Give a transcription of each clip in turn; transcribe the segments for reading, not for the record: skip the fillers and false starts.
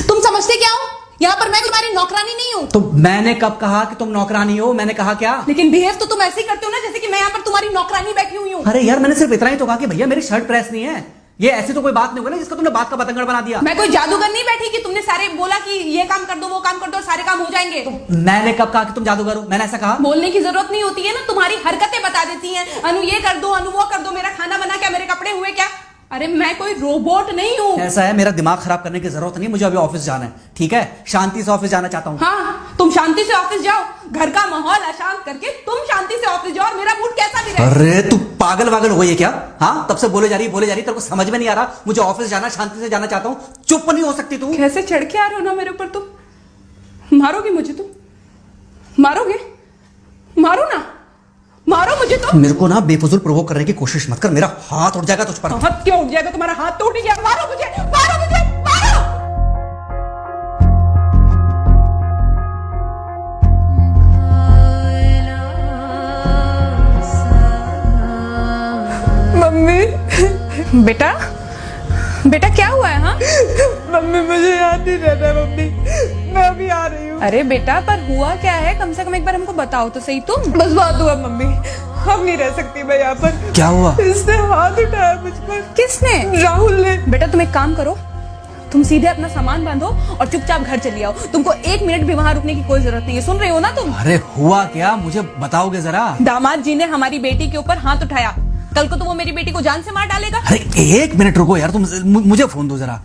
तुम समझते क्या हो? यहाँ पर मैं तुम्हारी नौकरानी नहीं हूँ। तो मैंने कब कहा कि तुम नौकरानी हो? मैंने कहा क्या? लेकिन बिहेव तो तुम ऐसे ही करते हो ना जैसे कि मैं यहाँ पर तुम्हारी नौकरानी बैठी हुई हूँ। अरे यार, मैंने सिर्फ इतना ही तो कहा कि भैया मेरी शर्ट प्रेस नहीं है। ये ऐसी तो कोई बात नहीं होगी ना जिसका तुमने बात का बतंगड़ बना दिया। मैं कोई जादूगर नहीं बैठी कि तुमने सारे बोला कि ये काम कर दो वो काम कर दो सारे काम हो जाएंगे। मैंने कब कहा कि तुम जादूगर हो? मैंने ऐसा कहा? बोलने की जरूरत नहीं होती है ना, तुम्हारी हरकतें बता देती हैं। अनु ये कर दो, अनु वो कर दो, मेरा खाना बना क्या, मेरे कपड़े हुए क्या। अरे मैं कोई रोबोट नहीं हूँ। ऐसा है, मेरा दिमाग खराब करने की जरूरत नहीं, मुझे अभी ऑफिस जाना है। ठीक है, शांति से ऑफिस जाना चाहता हूँ। हाँ, तुम शांति से ऑफिस जाओ, घर का माहौल अशांत करके तुम शांति से ऑफिस जाओ और मेरा मूड कैसा भी रहे। अरे तू पागल वागल हो गई है क्या? हाँ, तब से बोले जा रही तेरे को समझ में नहीं आ रहा? मुझे ऑफिस जाना, शांति से जाना चाहता हूँ। चुप नहीं हो सकती तू? कैसे चढ़ के आ रहे हो ना मेरे ऊपर तुम। मारोगे मुझे तुम? मारोगे? मारो ना, मारो मुझे तो। मेरे को ना बेफजूल प्रोवोक करने की कोशिश मत कर, मेरा हाथ उठ जाएगा तुझ पर। हाथ क्यों उठ जाएगा? तुम्हारा हाथ तो उठ गया। मारो मुझे, मारो मुझे, मारो। मम्मी। बेटा, बेटा क्या हुआ है? हाँ मम्मी मुझे याद नहीं रहता मम्मी, मैं अभी आ रही हूँ। अरे बेटा, पर हुआ क्या है? कम से कम एक बार हमको बताओ तो सही तुम। बस बात हुआ मम्मी, हम नहीं रह सकती मैं यहाँ पर। क्या हुआ? इसने हाथ उठाया मुझ पर। किसने? राहुल ने। बेटा तुम एक काम करो, तुम सीधे अपना सामान बांधो और चुपचाप घर चली आओ। तुमको 1 मिनट भी वहाँ रुकने की कोई जरूरत नहीं है। सुन रहे हो ना तुम? अरे हुआ क्या, मुझे बताओगे जरा? दामाद जी ने हमारी बेटी के ऊपर हाथ उठाया। कल को तो वो मेरी बेटी को जान से मार डालेगा। अरे 1 मिनट रुको यार, तुम मुझे फोन दो जरा।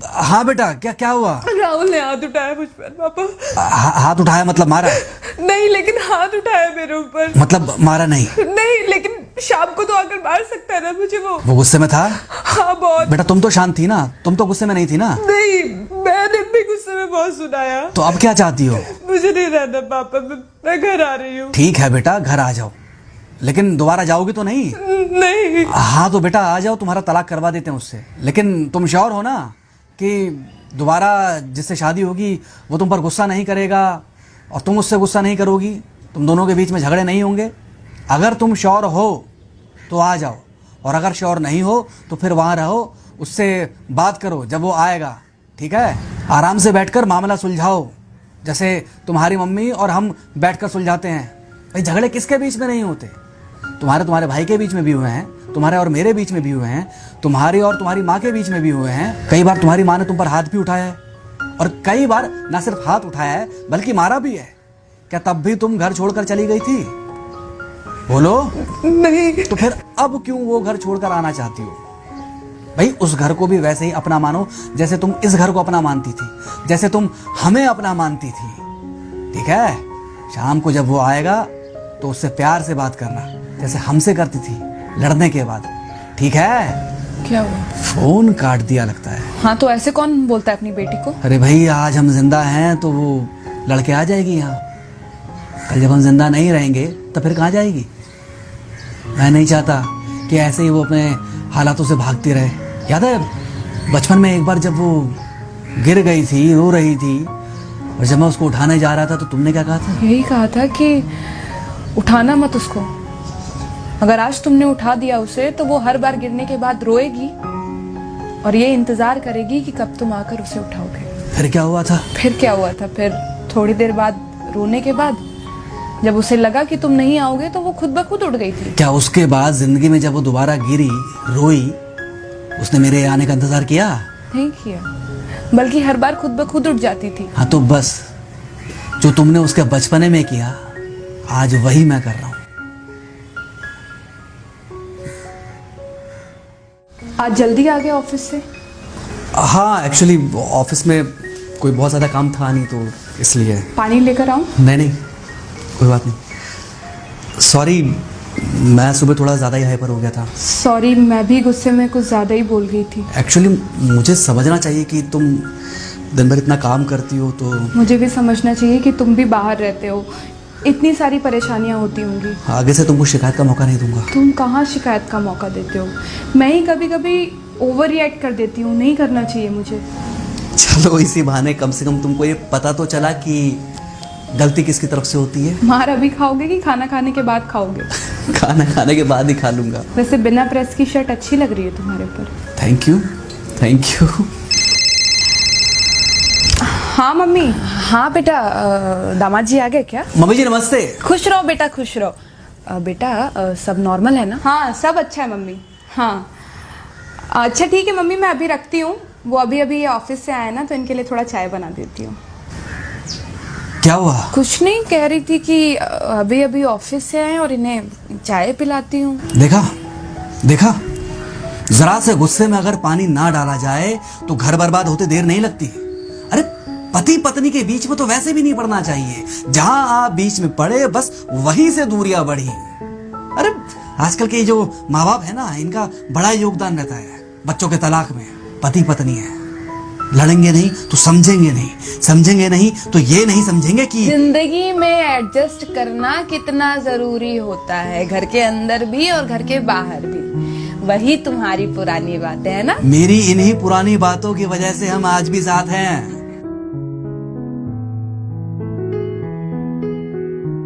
हाँ बेटा, क्या हुआ? राहुल ने हाथ उठाया मुझ पर पापा। हाथ उठाया मतलब मारा? नहीं, लेकिन हाथ उठाया मेरे ऊपर। मतलब मारा नहीं? नहीं, लेकिन शाम को तो आकर मार सकता है ना मुझे वो गुस्से में था? हाँ बहुत। बेटा तुम तो शांत थी ना, तुम तो गुस्से में नहीं थी ना? नहीं, मैंने भी गुस्से में बहुत सुनाया। तो अब क्या चाहती हो? मुझे नहीं रहना पापा, मैं घर आ रही हूँ। ठीक है बेटा, घर आ जाओ, लेकिन दोबारा जाओगी तो नहीं? नहीं। हाँ तो बेटा आ जाओ, तुम्हारा तलाक करवा देते हैं उससे। लेकिन तुम श्योर हो ना कि दोबारा जिससे शादी होगी वो तुम पर गुस्सा नहीं करेगा और तुम उससे गुस्सा नहीं करोगी, तुम दोनों के बीच में झगड़े नहीं होंगे? अगर तुम श्योर हो तो आ जाओ, और अगर श्योर नहीं हो तो फिर वहाँ रहो, उससे बात करो जब वो आएगा। ठीक है, आराम से बैठकर मामला सुलझाओ, जैसे तुम्हारी मम्मी और हम बैठकर सुलझाते हैं। भाई झगड़े किसके बीच में नहीं होते? तुम्हारे भाई के बीच में भी हुए हैं, तुम्हारे और मेरे बीच में भी हुए हैं, तुम्हारी और तुम्हारी माँ के बीच में भी हुए हैं। कई बार तुम्हारी माँ ने तुम पर हाथ भी उठाया है, और कई बार ना सिर्फ हाथ उठाया है बल्कि मारा भी है। क्या तब भी तुम घर छोड़कर चली गई थी? बोलो। नहीं। तो फिर अब क्यों वो घर छोड़कर आना चाहती हो? भाई उस घर को भी वैसे ही अपना मानो जैसे तुम इस घर को अपना मानती थी, जैसे तुम हमें अपना मानती थी। ठीक है, शाम को जब वो आएगा तो उससे प्यार से बात करना, जैसे हमसे करती थी लड़ने के बाद। ठीक है? क्या हुआ? फोन काट दिया लगता है। हाँ तो ऐसे कौन बोलता है अपनी बेटी को? अरे भाई आज हम जिंदा हैं तो वो लड़के आ जाएगी यहाँ, कल जब हम जिंदा नहीं रहेंगे तो फिर कहाँ जाएगी? मैं नहीं चाहता कि ऐसे ही वो अपने हालातों से भागती रहे। याद है बचपन में एक बार जब वो गिर गई थी, रो रही थी, और जब मैं उसको उठाने जा रहा था तो तुमने क्या कहा था? यही कहा था कि उठाना मत उसको। अगर आज तुमने उठा दिया उसे तो वो हर बार गिरने के बाद रोएगी और ये इंतजार करेगी कि कब तुम आकर उसे उठाओगे। फिर क्या हुआ था? फिर क्या हुआ था? फिर थोड़ी देर बाद रोने के बाद जब उसे लगा कि तुम नहीं आओगे तो वो खुद ब खुद उठ गई थी। क्या उसके बाद जिंदगी में जब वो दोबारा गिरी, रोई, उसने मेरे आने का इंतजार किया? नहीं किया, बल्कि हर बार खुद ब खुद उठ जाती थी। हाँ तो बस जो तुमने उसके बचपने में किया आज वही मैं कर रहा हूँ। आज जल्दी आ गए ऑफिस से? हाँ एक्चुअली ऑफिस में कोई बहुत ज़्यादा काम था नहीं तो इसलिए। पानी लेकर आऊं? नहीं कोई बात नहीं, सॉरी मैं सुबह थोड़ा ज़्यादा ही हाइपर हो गया था। सॉरी, मैं भी गुस्से में कुछ ज़्यादा ही बोल गई थी। एक्चुअली मुझे समझना चाहिए कि तुम दिन भर इतना काम करती हो तो। मुझे भी समझना चाहिए कि तुम भी बाहर रहते हो, इतनी सारी परेशानियां होती होंगी। आगे से तुमको शिकायत का मौका नहीं दूंगा। तुम कहाँ शिकायत का मौका देते हो? मैं ही कभी कभी ओवर रिएक्ट कर देती हूँ, नहीं करना चाहिए मुझे। चलो इसी बहाने कम से कम तुमको ये पता तो चला कि गलती किसकी तरफ से होती है। मार अभी खाओगे कि खाना खाने के बाद खाओगे? खाना खाने के बाद ही खा लूंगा। वैसे बिना प्रेस की शर्ट अच्छी लग रही है तुम्हारे ऊपर। Thank you. हाँ मम्मी। हाँ बेटा, दामाद जी आ गए क्या? मम्मी जी नमस्ते। खुश रहो बेटा, खुश रहो। बेटा सब नॉर्मल है ना? हाँ सब अच्छा है मम्मी। हाँ अच्छा ठीक है मम्मी, मैं अभी रखती हूँ। वो अभी अभी ऑफिस से आए ना, तो इनके लिए थोड़ा चाय बना देती हूँ। क्या हुआ? कुछ नहीं, कह रही थी कि अभी अभी ऑफिस से आए और इन्हें चाय पिलाती हूँ। देखा देखा, जरा से गुस्से में अगर पानी ना डाला जाए तो घर बर्बाद होते देर नहीं लगती। अरे पति पत्नी के बीच में तो वैसे भी नहीं पड़ना चाहिए। जहां आप बीच में पड़े बस वहीं से दूरियां बढ़ी। अरे आजकल के जो माँ बाप है ना, इनका बड़ा योगदान रहता है बच्चों के तलाक में। पति पत्नी है, लड़ेंगे नहीं तो समझेंगे नहीं, समझेंगे नहीं तो ये नहीं समझेंगे कि जिंदगी में एडजस्ट करना कितना जरूरी होता है, घर के अंदर भी और घर के बाहर भी। वही तुम्हारी पुरानी बातें है ना। मेरी इन्हीं पुरानी बातों की वजह से हम आज भी साथ हैं।